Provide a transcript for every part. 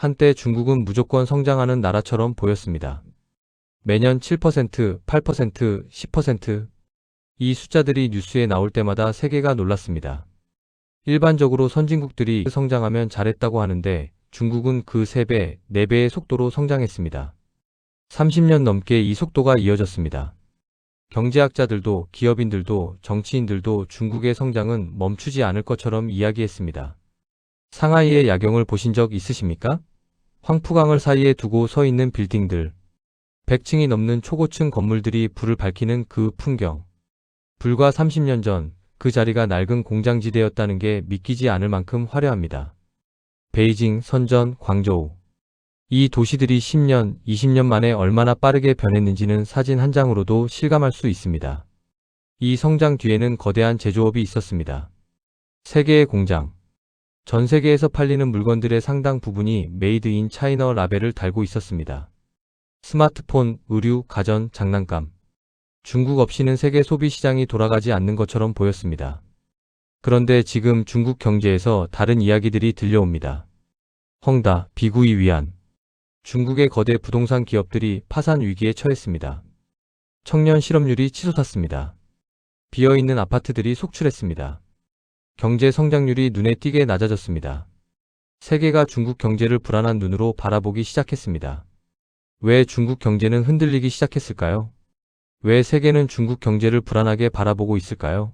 한때 중국은 무조건 성장하는 나라처럼 보였습니다. 매년 7%, 8%, 10%. 이 숫자들이 뉴스에 나올 때마다 세계가 놀랐습니다. 일반적으로 선진국들이 성장하면 잘했다고 하는데 중국은 그 3배, 4배의 속도로 성장했습니다. 30년 넘게 이 속도가 이어졌습니다. 경제학자들도 기업인들도 정치인들도 중국의 성장은 멈추지 않을 것처럼 이야기했습니다. 상하이의 야경을 보신 적 있으십니까? 황푸강을 사이에 두고 서 있는 빌딩들, 100층이 넘는 초고층 건물들이 불을 밝히는 그 풍경. 불과 30년 전 그 자리가 낡은 공장지대였다는 게 믿기지 않을 만큼 화려합니다. 베이징, 선전, 광저우. 이 도시들이 10년, 20년 만에 얼마나 빠르게 변했는지는 사진 한 장으로도 실감할 수 있습니다. 이 성장 뒤에는 거대한 제조업이 있었습니다. 세계의 공장. 전 세계에서 팔리는 물건들의 상당 부분이 메이드 인 차이나 라벨을 달고 있었습니다. 스마트폰, 의류, 가전, 장난감. 중국 없이는 세계 소비 시장이 돌아가지 않는 것처럼 보였습니다. 그런데 지금 중국 경제에서 다른 이야기들이 들려옵니다. 헝다, 비구이 위안. 중국의 거대 부동산 기업들이 파산 위기에 처했습니다. 청년 실업률이 치솟았습니다. 비어있는 아파트들이 속출했습니다. 경제 성장률이 눈에 띄게 낮아졌습니다. 세계가 중국 경제를 불안한 눈으로 바라보기 시작했습니다. 왜 중국 경제는 흔들리기 시작했을까요? 왜 세계는 중국 경제를 불안하게 바라보고 있을까요?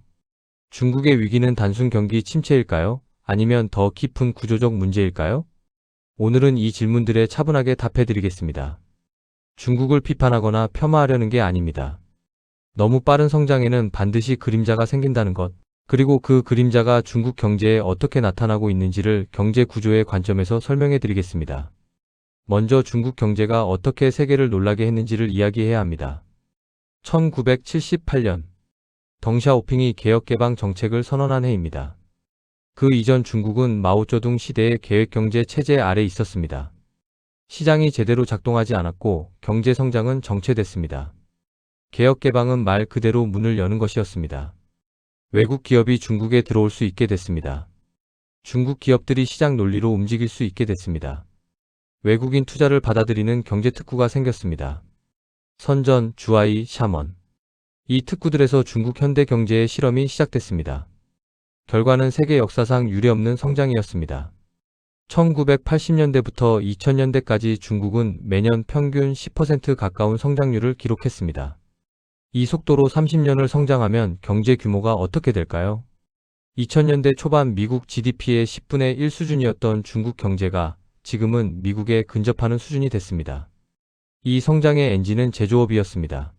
중국의 위기는 단순 경기 침체일까요? 아니면 더 깊은 구조적 문제일까요? 오늘은 이 질문들에 차분하게 답해드리겠습니다. 중국을 비판하거나 폄하하려는 게 아닙니다. 너무 빠른 성장에는 반드시 그림자가 생긴다는 것, 그리고 그 그림자가 중국 경제에 어떻게 나타나고 있는지를 경제 구조의 관점에서 설명해 드리겠습니다. 먼저 중국 경제가 어떻게 세계를 놀라게 했는지를 이야기해야 합니다. 1978년 덩샤오핑이 개혁개방 정책을 선언한 해입니다. 그 이전 중국은 마오쩌둥 시대의 계획경제 체제 아래 있었습니다. 시장이 제대로 작동하지 않았고 경제 성장은 정체됐습니다. 개혁개방은 말 그대로 문을 여는 것이었습니다. 외국 기업이 중국에 들어올 수 있게 됐습니다. 중국 기업들이 시장 논리로 움직일 수 있게 됐습니다. 외국인 투자를 받아들이는 경제특구가 생겼습니다. 선전, 주아이, 샤먼. 이 특구들에서 중국 현대 경제의 실험이 시작됐습니다. 결과는 세계 역사상 유례없는 성장이었습니다. 1980년대부터 2000년대까지 중국은 매년 평균 10% 가까운 성장률을 기록했습니다. 이 속도로 30년을 성장하면 경제 규모가 어떻게 될까요? 2000년대 초반 미국 GDP의 10분의 1 수준이었던 중국 경제가 지금은 미국에 근접하는 수준이 됐습니다. 이 성장의 엔진은 제조업이었습니다.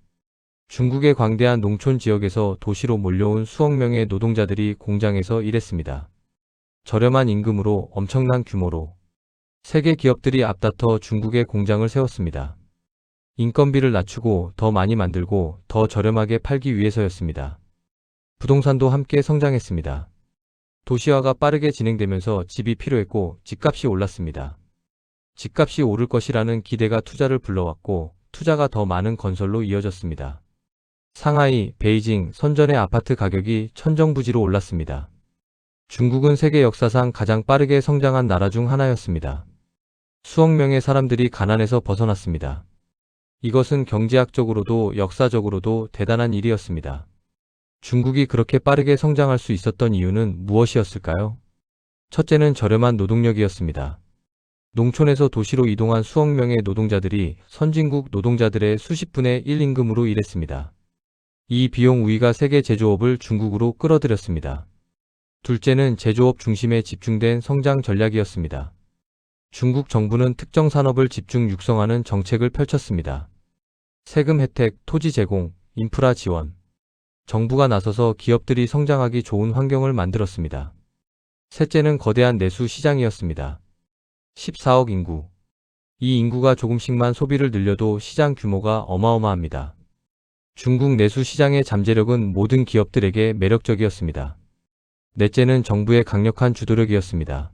중국의 광대한 농촌 지역에서 도시로 몰려온 수억 명의 노동자들이 공장에서 일했습니다. 저렴한 임금으로 엄청난 규모로 세계 기업들이 앞다퉈 중국의 공장을 세웠습니다. 인건비를 낮추고 더 많이 만들고 더 저렴하게 팔기 위해서였습니다. 부동산도 함께 성장했습니다. 도시화가 빠르게 진행되면서 집이 필요했고 집값이 올랐습니다. 집값이 오를 것이라는 기대가 투자를 불러왔고 투자가 더 많은 건설로 이어졌습니다. 상하이, 베이징, 선전의 아파트 가격이 천정부지로 올랐습니다. 중국은 세계 역사상 가장 빠르게 성장한 나라 중 하나였습니다. 수억 명의 사람들이 가난에서 벗어났습니다. 이것은 경제학적으로도 역사적으로도 대단한 일이었습니다. 중국이 그렇게 빠르게 성장할 수 있었던 이유는 무엇이었을까요? 첫째는 저렴한 노동력이었습니다. 농촌에서 도시로 이동한 수억 명의 노동자들이 선진국 노동자들의 수십 분의 1 임금으로 일했습니다. 이 비용 우위가 세계 제조업을 중국으로 끌어들였습니다. 둘째는 제조업 중심에 집중된 성장 전략이었습니다. 중국 정부는 특정 산업을 집중 육성하는 정책을 펼쳤습니다. 세금 혜택, 토지 제공, 인프라 지원. 정부가 나서서 기업들이 성장하기 좋은 환경을 만들었습니다. 셋째는 거대한 내수 시장이었습니다. 14억 인구. 이 인구가 조금씩만 소비를 늘려도 시장 규모가 어마어마합니다. 중국 내수 시장의 잠재력은 모든 기업들에게 매력적이었습니다. 넷째는 정부의 강력한 주도력이었습니다.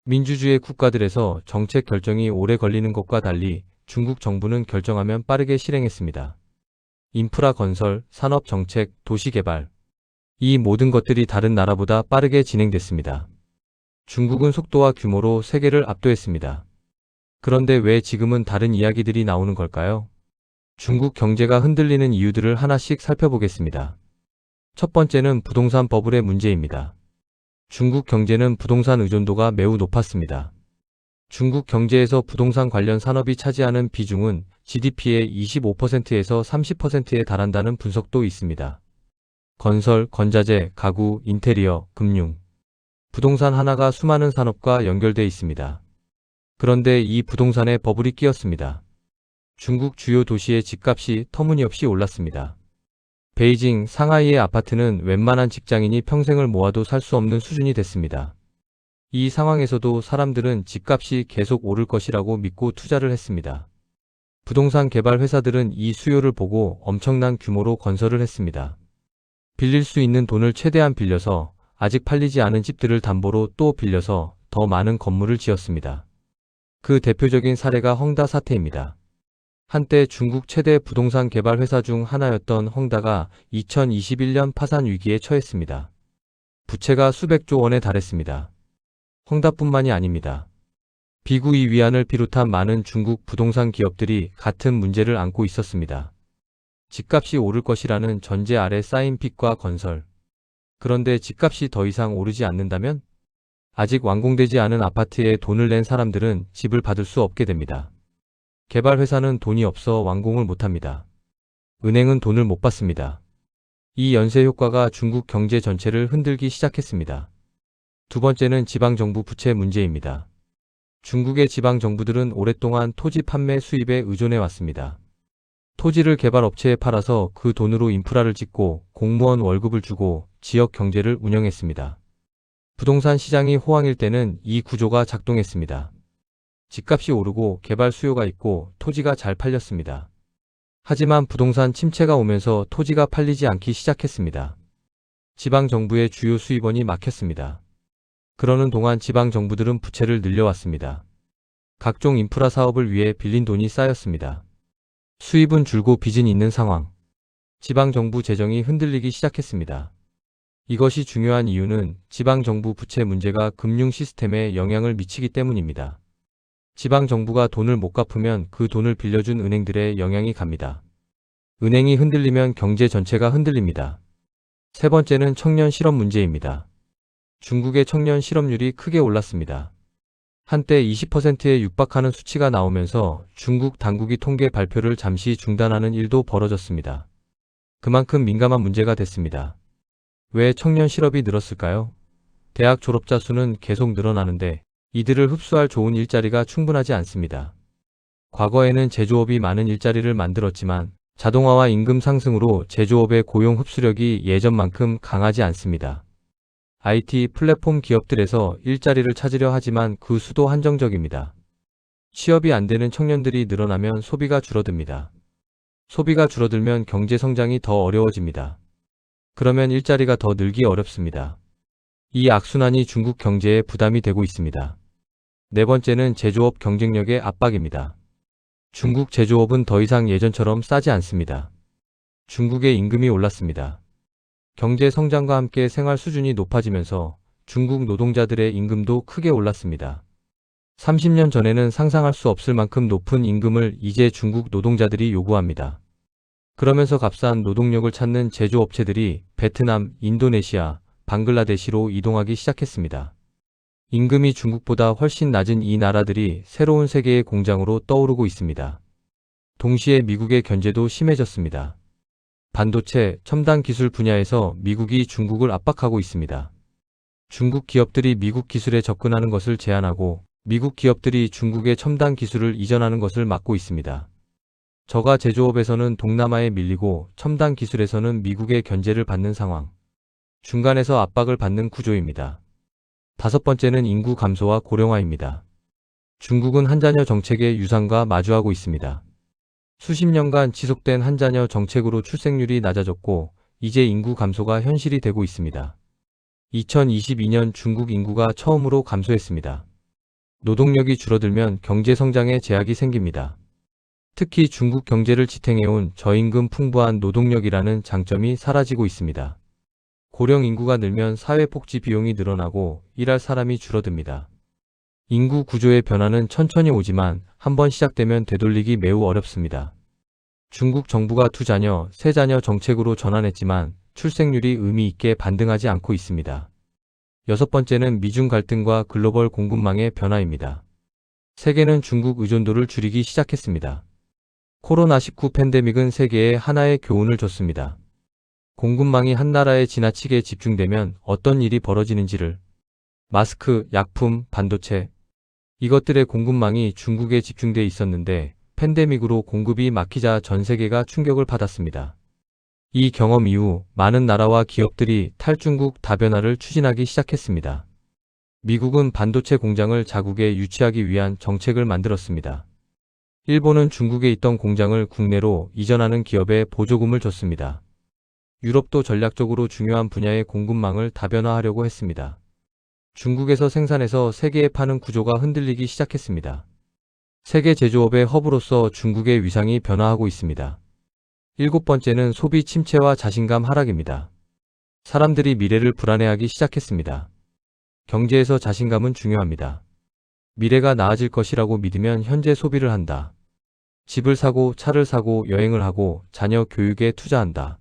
민주주의 국가들에서 정책 결정이 오래 걸리는 것과 달리 중국 정부는 결정하면 빠르게 실행했습니다. 인프라 건설, 산업 정책, 도시 개발. 이 모든 것들이 다른 나라보다 빠르게 진행됐습니다. 중국은 속도와 규모로 세계를 압도했습니다. 그런데 왜 지금은 다른 이야기들이 나오는 걸까요? 중국 경제가 흔들리는 이유들을 하나씩 살펴보겠습니다. 첫 번째는 부동산 버블의 문제입니다. 중국 경제는 부동산 의존도가 매우 높았습니다. 중국 경제에서 부동산 관련 산업이 차지하는 비중은 GDP의 25%에서 30%에 달한다는 분석도 있습니다. 건설, 건자재, 가구, 인테리어, 금융. 부동산 하나가 수많은 산업과 연결돼 있습니다. 그런데 이 부동산에 버블이 끼었습니다. 중국 주요 도시의 집값이 터무니없이 올랐습니다. 베이징, 상하이의 아파트는 웬만한 직장인이 평생을 모아도 살 수 없는 수준이 됐습니다. 이 상황에서도 사람들은 집값이 계속 오를 것이라고 믿고 투자를 했습니다. 부동산 개발 회사들은 이 수요를 보고 엄청난 규모로 건설을 했습니다. 빌릴 수 있는 돈을 최대한 빌려서 아직 팔리지 않은 집들을 담보로 또 빌려서 더 많은 건물을 지었습니다. 그 대표적인 사례가 헝다 사태입니다. 한때 중국 최대 부동산 개발 회사 중 하나였던 헝다가 2021년 파산 위기에 처했습니다. 부채가 수백조 원에 달했습니다. 헝다뿐만이 아닙니다. 비구이 위안을 비롯한 많은 중국 부동산 기업들이 같은 문제를 안고 있었습니다. 집값이 오를 것이라는 전제 아래 쌓인 빚과 건설. 그런데 집값이 더 이상 오르지 않는다면? 아직 완공되지 않은 아파트에 돈을 낸 사람들은 집을 받을 수 없게 됩니다. 개발 회사는 돈이 없어 완공을 못합니다. 은행은 돈을 못 받습니다. 이 연쇄 효과가 중국 경제 전체를 흔들기 시작했습니다. 두 번째는 지방정부 부채 문제입니다. 중국의 지방정부들은 오랫동안 토지 판매 수입에 의존해 왔습니다. 토지를 개발업체에 팔아서 그 돈으로 인프라를 짓고 공무원 월급을 주고 지역 경제를 운영했습니다. 부동산 시장이 호황일 때는 이 구조가 작동했습니다. 집값이 오르고 개발 수요가 있고 토지가 잘 팔렸습니다. 하지만 부동산 침체가 오면서 토지가 팔리지 않기 시작했습니다. 지방정부의 주요 수입원이 막혔습니다. 그러는 동안 지방정부들은 부채를 늘려왔습니다. 각종 인프라 사업을 위해 빌린 돈이 쌓였습니다. 수입은 줄고 빚은 있는 상황. 지방정부 재정이 흔들리기 시작했습니다. 이것이 중요한 이유는 지방정부 부채 문제가 금융 시스템에 영향을 미치기 때문입니다. 지방정부가 돈을 못 갚으면 그 돈을 빌려준 은행들에 영향이 갑니다. 은행이 흔들리면 경제 전체가 흔들립니다. 세 번째는 청년 실업 문제입니다. 중국의 청년 실업률이 크게 올랐습니다. 한때 20%에 육박하는 수치가 나오면서 중국 당국이 통계 발표를 잠시 중단하는 일도 벌어졌습니다. 그만큼 민감한 문제가 됐습니다. 왜 청년 실업이 늘었을까요? 대학 졸업자 수는 계속 늘어나는데 이들을 흡수할 좋은 일자리가 충분하지 않습니다. 과거에는 제조업이 많은 일자리를 만들었지만 자동화와 임금 상승으로 제조업의 고용 흡수력이 예전만큼 강하지 않습니다. IT 플랫폼 기업들에서 일자리를 찾으려 하지만 그 수도 한정적입니다. 취업이 안 되는 청년들이 늘어나면 소비가 줄어듭니다. 소비가 줄어들면 경제 성장이 더 어려워집니다. 그러면 일자리가 더 늘기 어렵습니다. 이 악순환이 중국 경제에 부담이 되고 있습니다. 네 번째는 제조업 경쟁력의 압박입니다. 중국 제조업은 더 이상 예전처럼 싸지 않습니다. 중국의 임금이 올랐습니다. 경제 성장과 함께 생활 수준이 높아지면서 중국 노동자들의 임금도 크게 올랐습니다. 30년 전에는 상상할 수 없을 만큼 높은 임금을 이제 중국 노동자들이 요구합니다. 그러면서 값싼 노동력을 찾는 제조업체들이 베트남, 인도네시아, 방글라데시로 이동하기 시작했습니다. 임금이 중국보다 훨씬 낮은 이 나라들이 새로운 세계의 공장으로 떠오르고 있습니다. 동시에 미국의 견제도 심해졌습니다. 반도체, 첨단 기술 분야에서 미국이 중국을 압박하고 있습니다. 중국 기업들이 미국 기술에 접근하는 것을 제한하고 미국 기업들이 중국의 첨단 기술을 이전하는 것을 막고 있습니다. 저가 제조업에서는 동남아에 밀리고 첨단 기술에서는 미국의 견제를 받는 상황. 중간에서 압박을 받는 구조입니다. 다섯 번째는 인구 감소와 고령화입니다. 중국은 한자녀 정책의 유산과 마주하고 있습니다. 수십 년간 지속된 한자녀 정책으로 출생률이 낮아졌고 이제 인구 감소가 현실이 되고 있습니다. 2022년 중국 인구가 처음으로 감소했습니다. 노동력이 줄어들면 경제 성장에 제약이 생깁니다. 특히 중국 경제를 지탱해온 저임금 풍부한 노동력이라는 장점이 사라지고 있습니다. 고령 인구가 늘면 사회복지 비용이 늘어나고 일할 사람이 줄어듭니다. 인구 구조의 변화는 천천히 오지만 한번 시작되면 되돌리기 매우 어렵습니다. 중국 정부가 두 자녀, 세 자녀 정책으로 전환했지만 출생률이 의미 있게 반등하지 않고 있습니다. 여섯 번째는 미중 갈등과 글로벌 공급망의 변화입니다. 세계는 중국 의존도를 줄이기 시작했습니다. 코로나19 팬데믹은 세계에 하나의 교훈을 줬습니다. 공급망이 한 나라에 지나치게 집중되면 어떤 일이 벌어지는지를. 마스크, 약품, 반도체. 이것들의 공급망이 중국에 집중돼 있었는데 팬데믹으로 공급이 막히자 전 세계가 충격을 받았습니다. 이 경험 이후 많은 나라와 기업들이 탈중국 다변화를 추진하기 시작했습니다. 미국은 반도체 공장을 자국에 유치하기 위한 정책을 만들었습니다. 일본은 중국에 있던 공장을 국내로 이전하는 기업에 보조금을 줬습니다. 유럽도 전략적으로 중요한 분야의 공급망을 다변화하려고 했습니다. 중국에서 생산해서 세계에 파는 구조가 흔들리기 시작했습니다. 세계 제조업의 허브로서 중국의 위상이 변화하고 있습니다. 일곱 번째는 소비 침체와 자신감 하락입니다. 사람들이 미래를 불안해하기 시작했습니다. 경제에서 자신감은 중요합니다. 미래가 나아질 것이라고 믿으면 현재 소비를 한다. 집을 사고 차를 사고 여행을 하고 자녀 교육에 투자한다.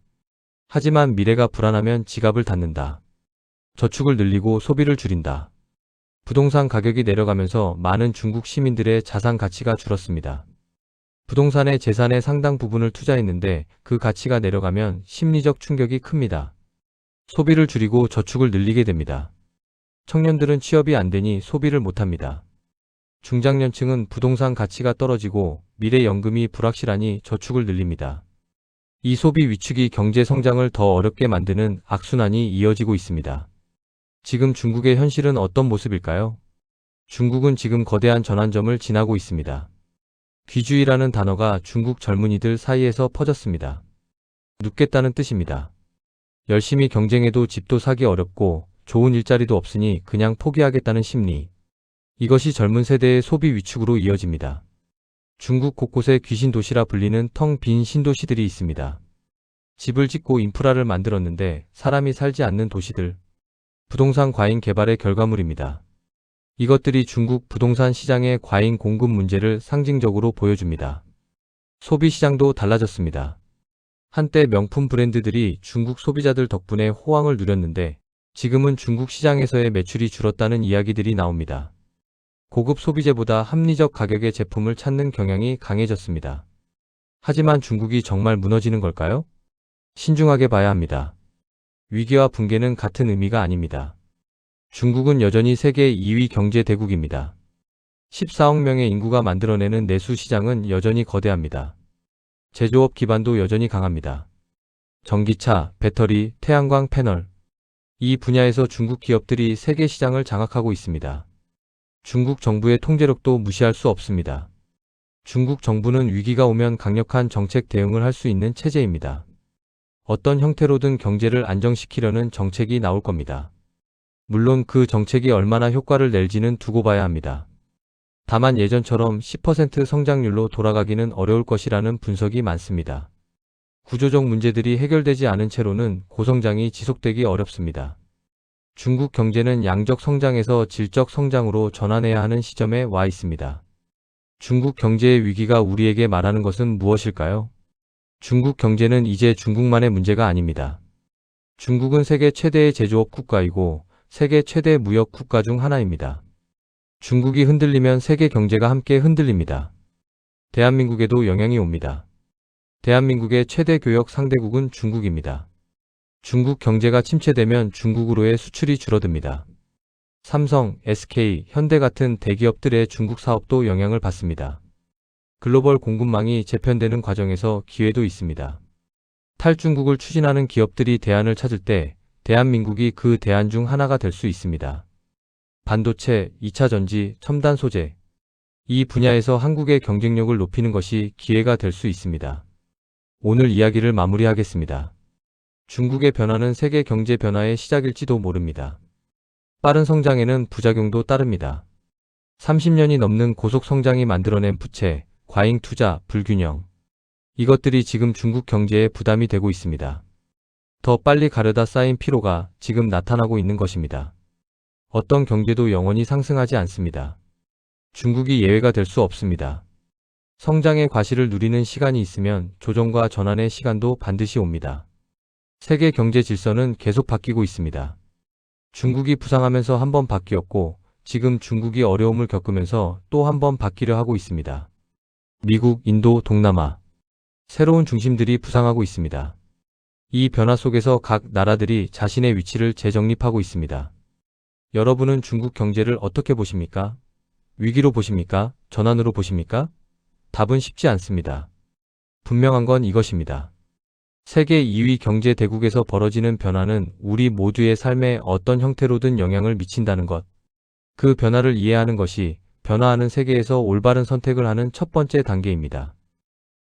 하지만 미래가 불안하면 지갑을 닫는다. 저축을 늘리고 소비를 줄인다. 부동산 가격이 내려가면서 많은 중국 시민들의 자산 가치가 줄었습니다. 부동산의 재산의 상당 부분을 투자했는데 그 가치가 내려가면 심리적 충격이 큽니다. 소비를 줄이고 저축을 늘리게 됩니다. 청년들은 취업이 안 되니 소비를 못합니다. 중장년층은 부동산 가치가 떨어지고 미래 연금이 불확실하니 저축을 늘립니다. 이 소비 위축이 경제 성장을 더 어렵게 만드는 악순환이 이어지고 있습니다. 지금 중국의 현실은 어떤 모습일까요? 중국은 지금 거대한 전환점을 지나고 있습니다. 귀주의라는 단어가 중국 젊은이들 사이에서 퍼졌습니다. 눕겠다는 뜻입니다. 열심히 경쟁해도 집도 사기 어렵고 좋은 일자리도 없으니 그냥 포기하겠다는 심리. 이것이 젊은 세대의 소비 위축으로 이어집니다. 중국 곳곳에 귀신 도시라 불리는 텅 빈 신도시들이 있습니다. 집을 짓고 인프라를 만들었는데 사람이 살지 않는 도시들. 부동산 과잉 개발의 결과물입니다. 이것들이 중국 부동산 시장의 과잉 공급 문제를 상징적으로 보여줍니다. 소비 시장도 달라졌습니다. 한때 명품 브랜드들이 중국 소비자들 덕분에 호황을 누렸는데 지금은 중국 시장에서의 매출이 줄었다는 이야기들이 나옵니다. 고급 소비재보다 합리적 가격의 제품을 찾는 경향이 강해졌습니다. 하지만 중국이 정말 무너지는 걸까요? 신중하게 봐야 합니다. 위기와 붕괴는 같은 의미가 아닙니다. 중국은 여전히 세계 2위 경제 대국입니다. 14억 명의 인구가 만들어내는 내수 시장은 여전히 거대합니다. 제조업 기반도 여전히 강합니다. 전기차, 배터리, 태양광 패널. 이 분야에서 중국 기업들이 세계 시장을 장악하고 있습니다. 중국 정부의 통제력도 무시할 수 없습니다. 중국 정부는 위기가 오면 강력한 정책 대응을 할 수 있는 체제입니다. 어떤 형태로든 경제를 안정시키려는 정책이 나올 겁니다. 물론 그 정책이 얼마나 효과를 낼지는 두고 봐야 합니다. 다만 예전처럼 10% 성장률로 돌아가기는 어려울 것이라는 분석이 많습니다. 구조적 문제들이 해결되지 않은 채로는 고성장이 지속되기 어렵습니다. 중국 경제는 양적 성장에서 질적 성장으로 전환해야 하는 시점에 와 있습니다. 중국 경제의 위기가 우리에게 말하는 것은 무엇일까요? 중국 경제는 이제 중국만의 문제가 아닙니다. 중국은 세계 최대의 제조업 국가이고 세계 최대 무역 국가 중 하나입니다. 중국이 흔들리면 세계 경제가 함께 흔들립니다. 대한민국에도 영향이 옵니다. 대한민국의 최대 교역 상대국은 중국입니다. 중국 경제가 침체되면 중국으로의 수출이 줄어듭니다. 삼성, SK, 현대 같은 대기업들의 중국 사업도 영향을 받습니다. 글로벌 공급망이 재편되는 과정에서 기회도 있습니다. 탈중국을 추진하는 기업들이 대안을 찾을 때 대한민국이 그 대안 중 하나가 될 수 있습니다. 반도체, 2차 전지, 첨단 소재. 이 분야에서 한국의 경쟁력을 높이는 것이 기회가 될 수 있습니다. 오늘 이야기를 마무리하겠습니다. 중국의 변화는 세계 경제 변화의 시작일지도 모릅니다. 빠른 성장에는 부작용도 따릅니다. 30년이 넘는 고속 성장이 만들어낸 부채, 과잉 투자, 불균형. 이것들이 지금 중국 경제에 부담이 되고 있습니다. 더 빨리 가려다 쌓인 피로가 지금 나타나고 있는 것입니다. 어떤 경제도 영원히 상승하지 않습니다. 중국이 예외가 될 수 없습니다. 성장의 과실을 누리는 시간이 있으면 조정과 전환의 시간도 반드시 옵니다. 세계 경제 질서는 계속 바뀌고 있습니다. 중국이 부상하면서 한 번 바뀌었고, 지금 중국이 어려움을 겪으면서 또 한 번 바뀌려 하고 있습니다. 미국, 인도, 동남아. 새로운 중심들이 부상하고 있습니다. 이 변화 속에서 각 나라들이 자신의 위치를 재정립하고 있습니다. 여러분은 중국 경제를 어떻게 보십니까? 위기로 보십니까? 전환으로 보십니까? 답은 쉽지 않습니다. 분명한 건 이것입니다. 세계 2위 경제 대국에서 벌어지는 변화는 우리 모두의 삶에 어떤 형태로든 영향을 미친다는 것. 그 변화를 이해하는 것이 변화하는 세계에서 올바른 선택을 하는 첫 번째 단계입니다.